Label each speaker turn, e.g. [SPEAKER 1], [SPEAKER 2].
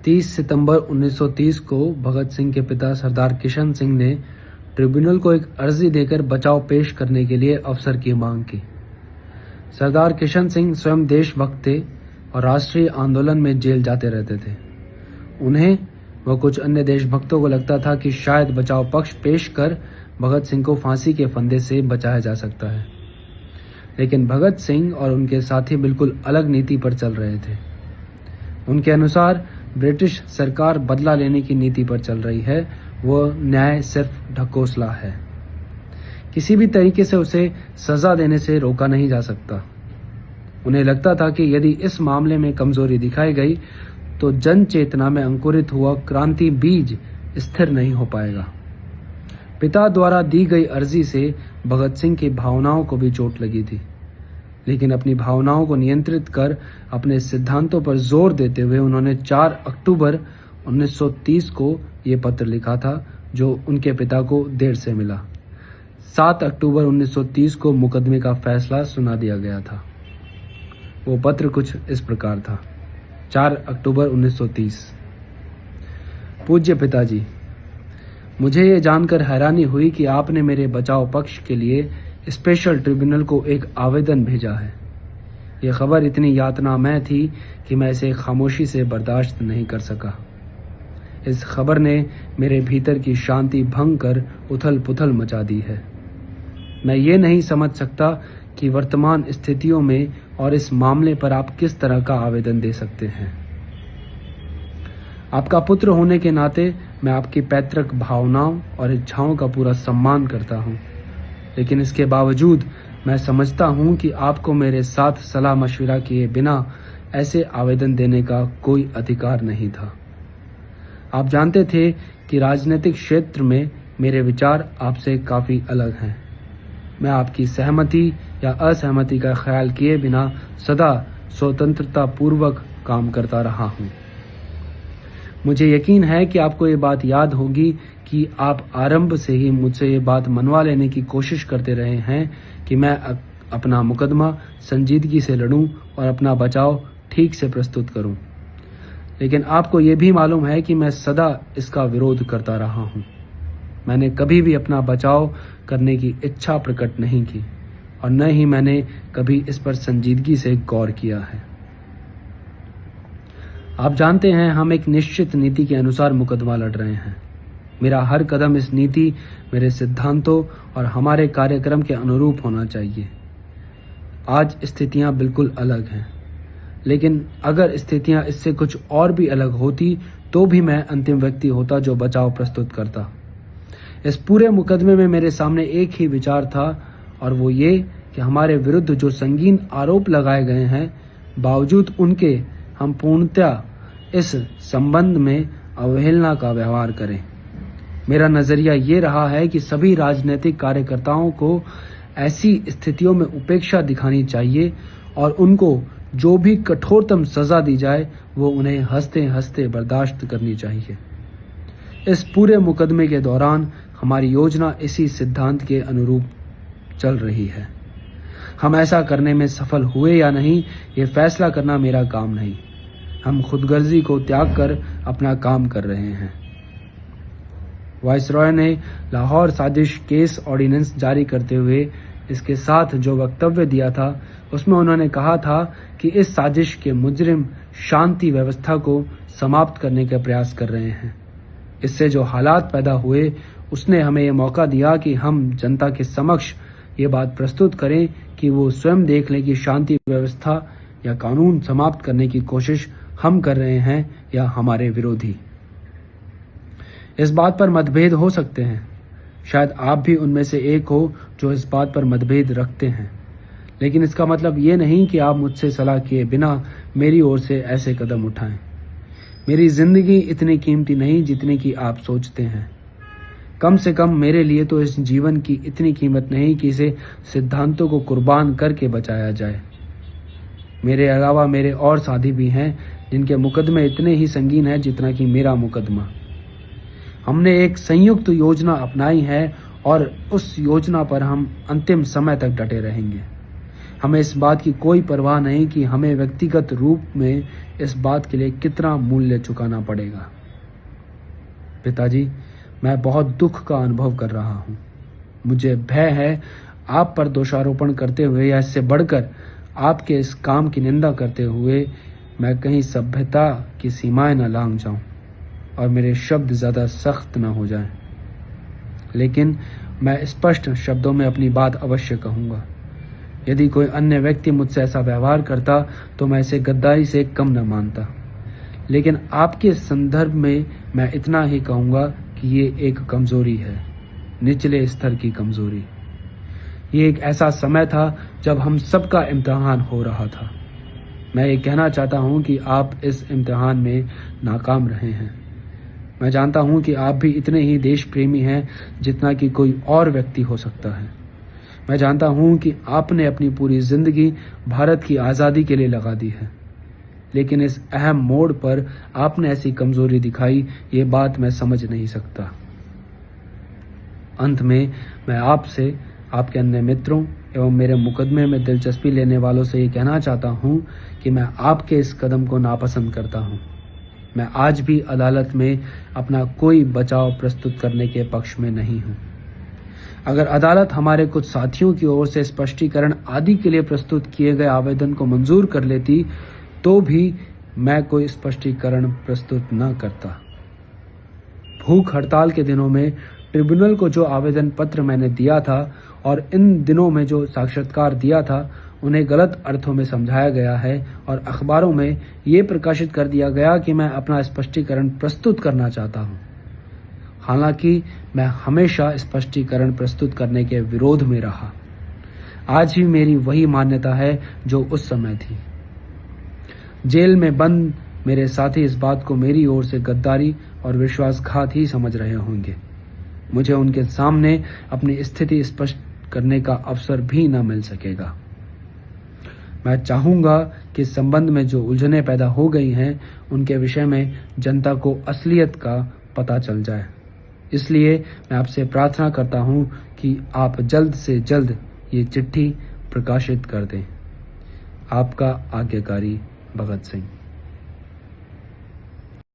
[SPEAKER 1] 30 सितंबर 1930 को भगत सिंह के पिता सरदार किशन सिंह ने ट्रिब्यूनल को एक अर्जी देकर बचाव पेश करने के लिए अवसर की मांग की। सरदार किशन सिंह स्वयं देशभक्त थे और राष्ट्रीय आंदोलन में जेल जाते रहते थे। उन्हें व कुछ अन्य देशभक्तों को लगता था कि शायद बचाव पक्ष पेश कर भगत सिंह को फांसी के फंदे से बचाया जा सकता है, लेकिन भगत सिंह और उनके साथी बिल्कुल अलग नीति पर चल रहे थे। उनके अनुसार ब्रिटिश सरकार बदला लेने की नीति पर चल रही है, वो न्याय सिर्फ ढकोसला है। किसी भी तरीके से उसे सजा देने से रोका नहीं जा सकता। उन्हें लगता था कि यदि इस मामले में कमजोरी दिखाई गई तो जन चेतना में अंकुरित हुआ क्रांति बीज स्थिर नहीं हो पाएगा। पिता द्वारा दी गई अर्जी से भगत सिंह की भावनाओं को भी चोट लगी थी, लेकिन अपनी भावनाओं को नियंत्रित कर अपने सिद्धांतों पर जोर देते हुए उन्होंने 4 अक्टूबर 1930 को ये पत्र लिखा था, जो उनके पिता को देर से मिला। 7 अक्टूबर 1930 को मुकदमे का फैसला सुना दिया गया था। वो पत्र कुछ इस प्रकार था। 4 अक्टूबर 1930। पूज्य पिताजी, मुझे ये जानकर हैरानी हुई कि आपने मेरे बचाव पक्ष के लिए स्पेशल ट्रिब्यूनल को एक आवेदन भेजा है। यह खबर इतनी यातनामय थी कि मैं इसे खामोशी से बर्दाश्त नहीं कर सका। इस खबर ने मेरे भीतर की शांति भंग कर उथल पुथल मचा दी है। मैं ये नहीं समझ सकता कि वर्तमान स्थितियों में और इस मामले पर आप किस तरह का आवेदन दे सकते हैं। आपका पुत्र होने के नाते मैं आपकी पैतृक भावनाओं और इच्छाओं का पूरा सम्मान करता हूँ, लेकिन इसके बावजूद मैं समझता हूँ कि आपको मेरे साथ सलाह मशविरा किए बिना ऐसे आवेदन देने का कोई अधिकार नहीं था। आप जानते थे कि राजनीतिक क्षेत्र में मेरे विचार आपसे काफी अलग हैं। मैं आपकी सहमति या असहमति का ख्याल किए बिना सदा स्वतंत्रता पूर्वक काम करता रहा हूँ। मुझे यकीन है कि आपको ये बात याद होगी कि आप आरंभ से ही मुझसे ये बात मनवा लेने की कोशिश करते रहे हैं कि मैं अपना मुकदमा संजीदगी से लड़ूं और अपना बचाव ठीक से प्रस्तुत करूं। लेकिन आपको ये भी मालूम है कि मैं सदा इसका विरोध करता रहा हूं। मैंने कभी भी अपना बचाव करने की इच्छा प्रकट नहीं की और न ही मैंने कभी इस पर संजीदगी से गौर किया है। आप जानते हैं, हम एक निश्चित नीति के अनुसार मुकदमा लड़ रहे हैं। मेरा हर कदम इस नीति, मेरे सिद्धांतों और हमारे कार्यक्रम के अनुरूप होना चाहिए। आज स्थितियां बिल्कुल अलग हैं, लेकिन अगर स्थितियां इससे कुछ और भी अलग होती तो भी मैं अंतिम व्यक्ति होता जो बचाव प्रस्तुत करता। इस पूरे मुकदमे में मेरे सामने एक ही विचार था, और वो ये कि हमारे विरुद्ध जो संगीन आरोप लगाए गए हैं, बावजूद उनके हम पूर्णतया इस संबंध में अवहेलना का व्यवहार करें। मेरा नजरिया ये रहा है कि सभी राजनीतिक कार्यकर्ताओं को ऐसी स्थितियों में उपेक्षा दिखानी चाहिए और उनको जो भी कठोरतम सजा दी जाए वो उन्हें हंसते हंसते बर्दाश्त करनी चाहिए। इस पूरे मुकदमे के दौरान हमारी योजना इसी सिद्धांत के अनुरूप चल रही है। हम ऐसा करने में सफल हुए या नहीं, ये फैसला करना मेरा काम नहीं। हम खुदगर्जी को त्याग कर अपना काम कर रहे हैं। वाइसरॉय ने लाहौर साजिश केस ऑर्डिनेंस जारी करते हुए इसके साथ जो वक्तव्य दिया था, उसमें उन्होंने कहा था कि इस साजिश के मुजरिम शांति व्यवस्था को समाप्त करने का प्रयास कर रहे हैं। इससे जो हालात पैदा हुए, उसने हमें ये मौका दिया कि हम जनता के समक्ष ये बात प्रस्तुत करें कि वो स्वयं देख लें कि शांति व्यवस्था या कानून समाप्त करने की कोशिश हम कर रहे हैं या हमारे विरोधी। इस बात पर मतभेद हो सकते हैं, शायद आप भी उनमें से एक हो जो इस बात पर मतभेद रखते हैं, लेकिन इसका मतलब ये नहीं कि आप मुझसे सलाह किए बिना मेरी ओर से ऐसे कदम उठाएं। मेरी जिंदगी इतनी कीमती नहीं जितनी कि आप सोचते हैं। कम से कम मेरे लिए तो इस जीवन की इतनी कीमत नहीं कि इसे सिद्धांतों को कुर्बान करके बचाया जाए। मेरे अलावा मेरे और साथी भी हैं जिनके मुकदमे इतने ही संगीन हैं जितना कि मेरा मुकदमा। हमने एक संयुक्त योजना अपनाई है और उस योजना पर हम अंतिम समय तक डटे रहेंगे। हमें इस बात की कोई परवाह नहीं कि हमें व्यक्तिगत रूप में इस बात के लिए कितना मूल्य चुकाना पड़ेगा। पिताजी, मैं बहुत दुख का अनुभव कर रहा हूँ। मुझे भय है आप पर दोषारोपण करते हुए या इससे बढ़कर आपके इस काम की निंदा करते हुए मैं कहीं सभ्यता की सीमाएं न लांघ जाऊं और मेरे शब्द ज़्यादा सख्त न हो जाएं। लेकिन मैं स्पष्ट शब्दों में अपनी बात अवश्य कहूँगा। यदि कोई अन्य व्यक्ति मुझसे ऐसा व्यवहार करता तो मैं इसे गद्दारी से कम न मानता, लेकिन आपके संदर्भ में मैं इतना ही कहूँगा कि ये एक कमज़ोरी है, निचले स्तर की कमज़ोरी। ये एक ऐसा समय था जब हम सबका इम्तिहान हो रहा था। मैं ये कहना चाहता हूँ कि आप इस इम्तिहान में नाकाम रहे हैं। मैं जानता हूँ कि आप भी इतने ही देश प्रेमी हैं जितना कि कोई और व्यक्ति हो सकता है। मैं जानता हूँ कि आपने अपनी पूरी जिंदगी भारत की आज़ादी के लिए लगा दी है, लेकिन इस अहम मोड़ पर आपने ऐसी कमजोरी दिखाई, ये बात मैं समझ नहीं सकता। अंत में मैं आपसे, आपके अन्य मित्रों एवं मेरे मुकदमे में दिलचस्पी लेने वालों से ये कहना चाहता हूँ कि मैं आपके इस कदम को नापसंद करता हूँ। मैं आज भी अदालत में अपना कोई बचाव प्रस्तुत करने के पक्ष में नहीं हूँ। अगर अदालत हमारे कुछ साथियों की ओर से स्पष्टीकरण आदि के लिए प्रस्तुत किए गए आवेदन को मंजूर कर लेती तो भी मैं कोई स्पष्टीकरण प्रस्तुत न करता। भूख हड़ताल के दिनों में ट्रिब्यूनल को जो आवेदन पत्र मैंने दिया था और इन दिनों में जो साक्षात्कार दिया था, उन्हें गलत अर्थों में समझाया गया है और अखबारों में ये प्रकाशित कर दिया गया कि मैं अपना स्पष्टीकरण प्रस्तुत करना चाहता हूँ। हालांकि मैं हमेशा स्पष्टीकरण प्रस्तुत करने के विरोध में रहा। आज भी मेरी वही मान्यता है जो उस समय थी। जेल में बंद मेरे साथी इस बात को मेरी ओर से गद्दारी और विश्वासघात ही समझ रहे होंगे। मुझे उनके सामने अपनी स्थिति स्पष्ट करने का अवसर भी न मिल सकेगा। मैं चाहूंगा कि इस संबंध में जो उलझनें पैदा हो गई हैं, उनके विषय में जनता को असलियत का पता चल जाए। इसलिए मैं आपसे प्रार्थना करता हूं कि आप जल्द से जल्द ये चिट्ठी प्रकाशित कर दें। आपका आज्ञाकारी भगत सिंह।